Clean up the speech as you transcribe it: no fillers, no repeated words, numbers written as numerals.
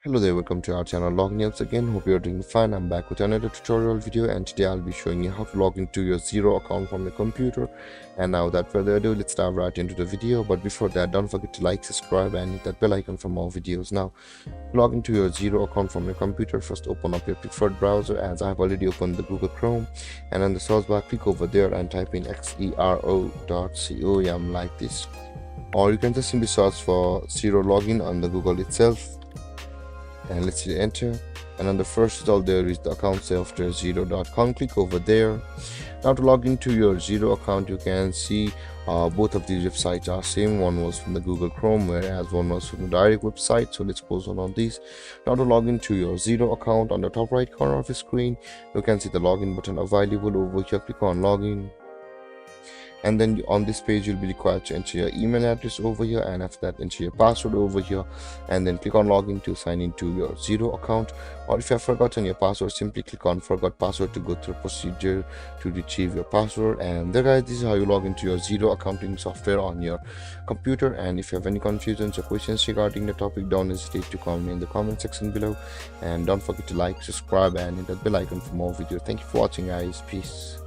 Hello there, welcome to our channel Login Apps again. Hope you're doing fine. I'm back with another tutorial video, and today I'll be showing you how to log into your Xero account from your computer. And now without further ado, let's dive right into the video. But before that, don't forget to like, subscribe and hit that bell icon for more videos. Now, to log into your Xero account from your computer, first open up your preferred browser, as I have already opened the Google Chrome, and on the search bar click over there and type in xero.com like this, or you can just simply search for Xero login on the Google itself. And let's hit enter, and on the first result there is the account software xero.com. click over there. Now to log into your Xero account, you can see both of these websites are same. One was from the Google Chrome, whereas one was from the direct website. So let's close on these. Now to log into your Xero account, on the top right corner of the screen you can see the login button available. Over here click on login, and then on this page you'll be required to enter your email address over here, and after that enter your password over here, and then click on login to sign into your Xero account. Or if you have forgotten your password, simply click on forgot password to go through procedure to retrieve your password. And there guys, this is how you log into your Xero accounting software on your computer. And if you have any confusions or questions regarding the topic, don't hesitate to comment in the comment section below, and don't forget to like, subscribe and hit that bell icon for more videos. Thank you for watching guys. Peace.